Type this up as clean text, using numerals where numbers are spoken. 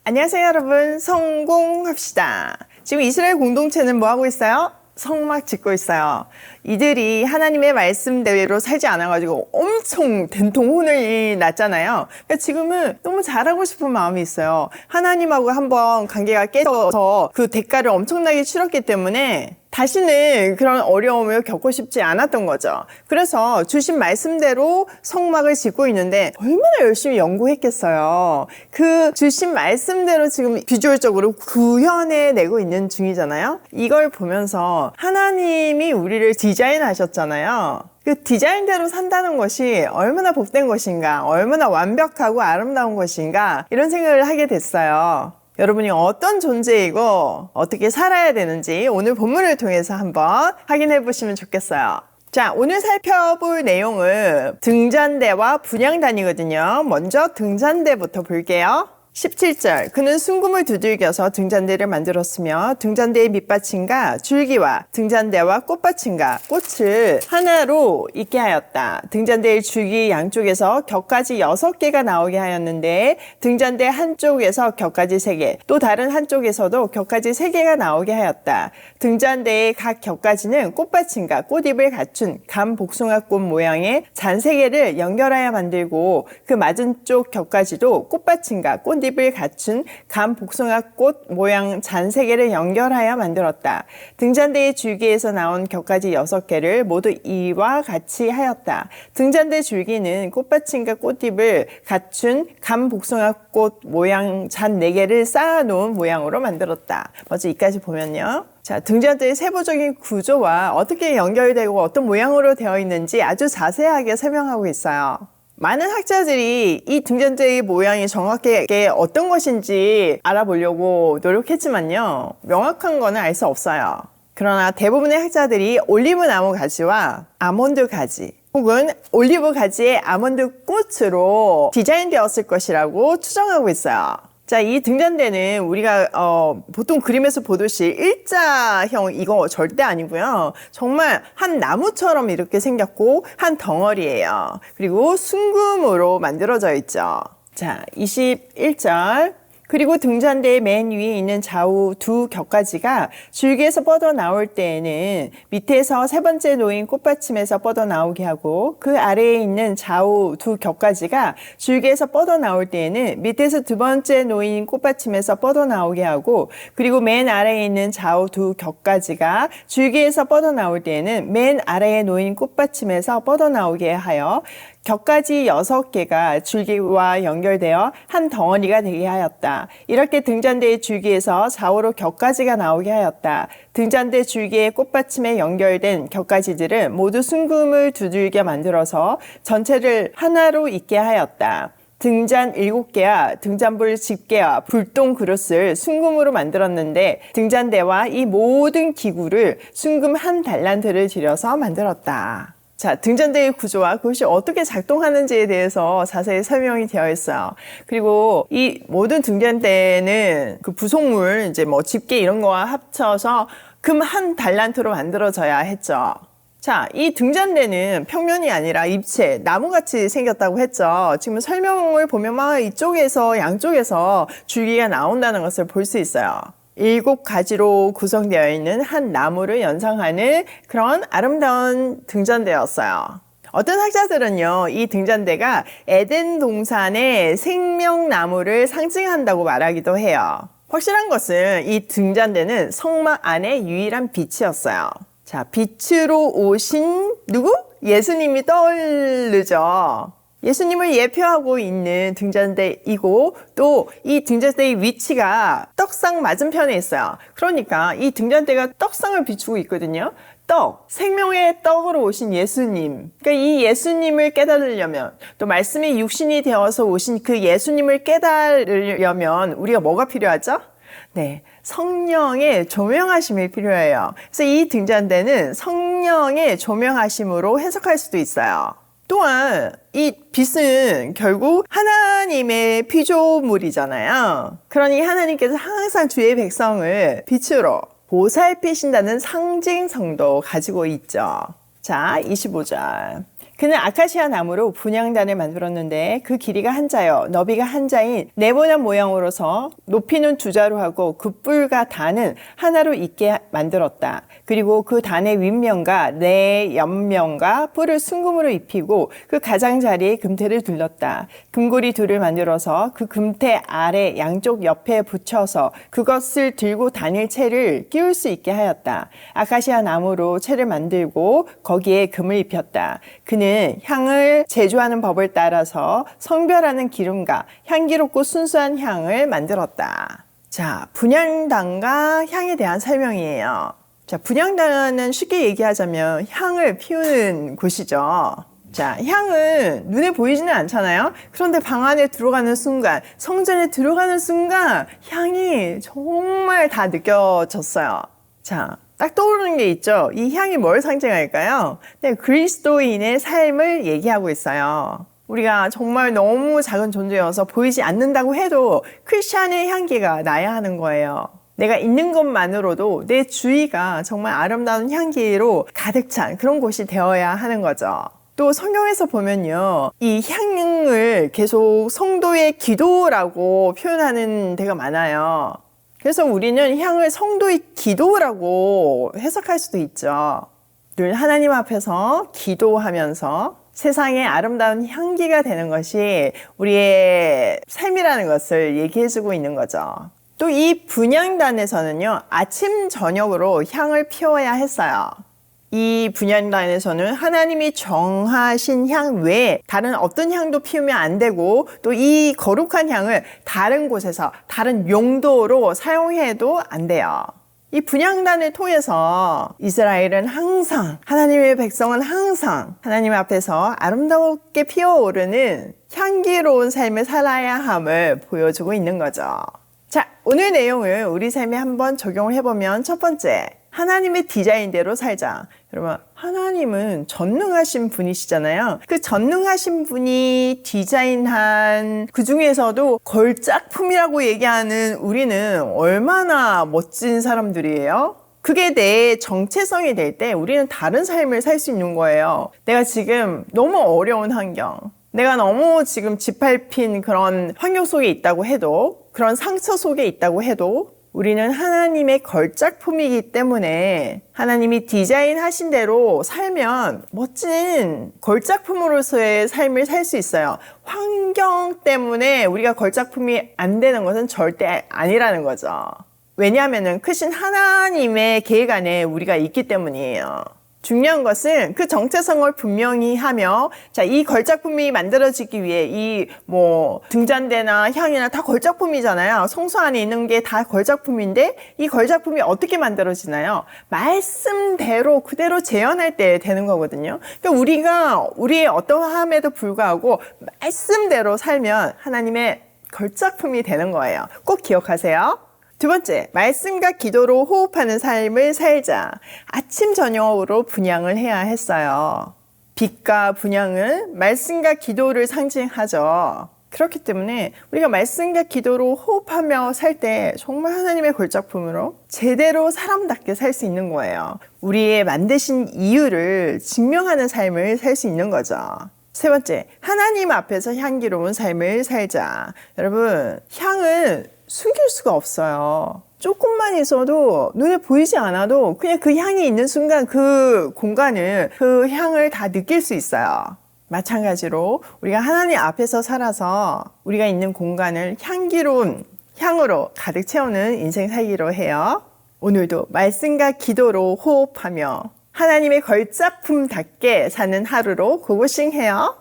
안녕하세요 여러분, 성공합시다. 지금 이스라엘 공동체는 뭐 하고 있어요? 성막 짓고 있어요. 이들이 하나님의 말씀대로 살지 않아가지고 엄청 된통 혼을 났잖아요. 그러니까 지금은 너무 잘하고 싶은 마음이 있어요. 하나님하고 한번 관계가 깨져서 그 대가를 엄청나게 치렀기 때문에 다시는 그런 어려움을 겪고 싶지 않았던 거죠. 그래서 주신 말씀대로 성막을 짓고 있는데 얼마나 열심히 연구했겠어요. 그 주신 말씀대로 지금 비주얼적으로 구현해내고 있는 중이잖아요. 이걸 보면서 하나님이 우리를 디자인하셨잖아요. 그 디자인대로 산다는 것이 얼마나 복된 것인가, 얼마나 완벽하고 아름다운 것인가, 이런 생각을 하게 됐어요. 여러분이 어떤 존재이고 어떻게 살아야 되는지 오늘 본문을 통해서 한번 확인해 보시면 좋겠어요. 자, 오늘 살펴볼 내용은 등잔대와 분향단이거든요. 먼저 등잔대부터 볼게요. 17절, 그는 순금을 두들겨서 등잔대를 만들었으며 등잔대의 밑받침과 줄기와 등잔대와 꽃받침과 꽃을 하나로 있게 하였다. 등잔대의 줄기 양쪽에서 격가지 6개가 나오게 하였는데 등잔대 한쪽에서 격가지 3개, 또 다른 한쪽에서도 격가지 3개가 나오게 하였다. 등잔대의 각 격가지는 꽃받침과 꽃잎을 갖춘 감복숭아꽃 모양의 잔 3개를 연결하여 만들고 그 맞은쪽 격가지도 꽃받침과 꽃잎을 갖춘 감복숭아꽃 모양 잔 3개를 연결하여 만들었다. 등잔대의 줄기에서 나온 격가지 6개를 모두 이와 같이 하였다. 등잔대 줄기는 꽃받침과 꽃잎을 갖춘 감복숭아꽃 모양 잔 4개를 쌓아놓은 모양으로 만들었다. 먼저 이까지 보면요. 자, 등잔대의 세부적인 구조와 어떻게 연결되고 어떤 모양으로 되어 있는지 아주 자세하게 설명하고 있어요. 많은 학자들이 이 등잔대의 모양이 정확하게 어떤 것인지 알아보려고 노력했지만요, 명확한 거는 알 수 없어요. 그러나 대부분의 학자들이 올리브 나무 가지와 아몬드 가지 혹은 올리브 가지의 아몬드 꽃으로 디자인되었을 것이라고 추정하고 있어요. 자, 이 등잔대는 우리가 보통 그림에서 보듯이 일자형 이거 절대 아니고요. 정말 한 나무처럼 이렇게 생겼고 한 덩어리예요. 그리고 순금으로 만들어져 있죠. 자, 21절. 그리고 등잔대의 맨 위에 있는 좌우 두 격가지가 줄기에서 뻗어 나올 때에는 밑에서 세 번째 놓인 꽃받침에서 뻗어 나오게 하고 그 아래에 있는 좌우 두 격가지가 줄기에서 뻗어 나올 때에는 밑에서 두 번째 놓인 꽃받침에서 뻗어 나오게 하고 그리고 맨 아래에 있는 좌우 두 격가지가 줄기에서 뻗어 나올 때에는 맨 아래에 놓인 꽃받침에서 뻗어 나오게 하여 격가지 6개가 줄기와 연결되어 한 덩어리가 되게 하였다. 이렇게 등잔대의 줄기에서 좌우로 격가지가 나오게 하였다. 등잔대 줄기의 꽃받침에 연결된 격가지들은 모두 순금을 두들겨 만들어서 전체를 하나로 있게 하였다. 등잔 7개와 등잔불 집게와 불똥 그릇을 순금으로 만들었는데 등잔대와 이 모든 기구를 순금 1달란트를 들여서 만들었다. 자, 등잔대의 구조와 그것이 어떻게 작동하는지에 대해서 자세히 설명이 되어 있어요. 그리고 이 모든 등잔대는 그 부속물, 이제 뭐 집게 이런 거와 합쳐서 금 1달란트로 만들어져야 했죠. 자, 이 등잔대는 평면이 아니라 입체, 나무같이 생겼다고 했죠. 지금 설명을 보면 막 이쪽에서 양쪽에서 줄기가 나온다는 것을 볼 수 있어요. 7가지로 구성되어 있는 한 나무를 연상하는 그런 아름다운 등잔대였어요. 어떤 학자들은요, 이 등잔대가 에덴 동산의 생명나무를 상징한다고 말하기도 해요. 확실한 것은 이 등잔대는 성막 안의 유일한 빛이었어요. 자, 빛으로 오신 누구? 예수님이 떠오르죠. 예수님을 예표하고 있는 등잔대이고 또 이 등잔대의 위치가 떡상 맞은편에 있어요. 그러니까 이 등잔대가 떡상을 비추고 있거든요. 떡, 생명의 떡으로 오신 예수님. 그러니까 이 예수님을 깨달으려면 또 말씀이 육신이 되어서 오신 그 예수님을 깨달으려면 우리가 뭐가 필요하죠? 네, 성령의 조명하심이 필요해요. 그래서 이 등잔대는 성령의 조명하심으로 해석할 수도 있어요. 또한 이 빛은 결국 하나님의 피조물이잖아요. 그러니 하나님께서 항상 주의 백성을 빛으로 보살피신다는 상징성도 가지고 있죠. 자, 25절. 그는 아카시아 나무로 분향단을 만들었는데 그 길이가 한 자요 너비가 한 자인 네모난 모양으로서 높이는 두 자로 하고 그 뿔과 단은 하나로 있게 만들었다. 그리고 그 단의 윗면과 네 옆면과 뿔을 순금으로 입히고 그 가장자리에 금태를 둘렀다. 금고리 둘을 만들어서 그 금태 아래 양쪽 옆에 붙여서 그것을 들고 다닐 채를 끼울 수 있게 하였다. 아카시아 나무로 채를 만들고 거기에 금을 입혔다. 그는 향을 제조하는 법을 따라서 성별하는 기름과 향기롭고 순수한 향을 만들었다. 자, 분향단과 향에 대한 설명이에요. 자, 분향단은 쉽게 얘기하자면 향을 피우는 곳이죠. 자, 향은 눈에 보이지는 않잖아요. 그런데 방 안에 들어가는 순간, 성전에 들어가는 순간 향이 정말 다 느껴졌어요. 자, 딱 떠오르는 게 있죠. 이 향이 뭘 상징할까요? 네, 그리스도인의 삶을 얘기하고 있어요. 우리가 정말 너무 작은 존재여서 보이지 않는다고 해도 크리스찬의 향기가 나야 하는 거예요. 내가 있는 것만으로도 내 주위가 정말 아름다운 향기로 가득 찬 그런 곳이 되어야 하는 거죠. 또 성경에서 보면요, 이 향을 계속 성도의 기도라고 표현하는 데가 많아요. 그래서 우리는 향을 성도의 기도라고 해석할 수도 있죠. 늘 하나님 앞에서 기도하면서 세상에 아름다운 향기가 되는 것이 우리의 삶이라는 것을 얘기해주고 있는 거죠. 또 이 분향단에서는요, 아침 저녁으로 향을 피워야 했어요. 이 분향단에서는 하나님이 정하신 향 외에 다른 어떤 향도 피우면 안 되고 또 이 거룩한 향을 다른 곳에서 다른 용도로 사용해도 안 돼요. 이 분향단을 통해서 이스라엘은 항상, 하나님의 백성은 항상 하나님 앞에서 아름답게 피어오르는 향기로운 삶을 살아야 함을 보여주고 있는 거죠. 자, 오늘 내용을 우리 삶에 한번 적용을 해보면 첫 번째, 하나님의 디자인대로 살자. 여러분, 하나님은 전능하신 분이시잖아요. 그 전능하신 분이 디자인한 그 중에서도 걸작품이라고 얘기하는 우리는 얼마나 멋진 사람들이에요? 그게 내 정체성이 될 때 우리는 다른 삶을 살 수 있는 거예요. 내가 지금 너무 어려운 환경, 내가 너무 지금 짓밟힌 그런 환경 속에 있다고 해도, 그런 상처 속에 있다고 해도 우리는 하나님의 걸작품이기 때문에 하나님이 디자인하신 대로 살면 멋진 걸작품으로서의 삶을 살 수 있어요. 환경 때문에 우리가 걸작품이 안 되는 것은 절대 아니라는 거죠. 왜냐하면 크신 하나님의 계획 안에 우리가 있기 때문이에요. 중요한 것은 그 정체성을 분명히 하며, 자, 이 걸작품이 만들어지기 위해 이 등잔대나 향이나 다 걸작품이잖아요. 성소 안에 있는 게 다 걸작품인데 이 걸작품이 어떻게 만들어지나요? 말씀대로 그대로 재현할 때 되는 거거든요. 그러니까 우리가 우리의 어떠함에도 불구하고 말씀대로 살면 하나님의 걸작품이 되는 거예요. 꼭 기억하세요. 두 번째, 말씀과 기도로 호흡하는 삶을 살자. 아침 저녁으로 분향을 해야 했어요. 빛과 분향은 말씀과 기도를 상징하죠. 그렇기 때문에 우리가 말씀과 기도로 호흡하며 살 때 정말 하나님의 걸작품으로 제대로 사람답게 살 수 있는 거예요. 우리의 만드신 이유를 증명하는 삶을 살 수 있는 거죠. 세 번째, 하나님 앞에서 향기로운 삶을 살자. 여러분, 향은 숨길 수가 없어요. 조금만 있어도 눈에 보이지 않아도 그냥 그 향이 있는 순간 그 공간을, 그 향을 다 느낄 수 있어요. 마찬가지로 우리가 하나님 앞에서 살아서 우리가 있는 공간을 향기로운 향으로 가득 채우는 인생 살기로 해요. 오늘도 말씀과 기도로 호흡하며 하나님의 걸작품답게 사는 하루로 고고싱 해요.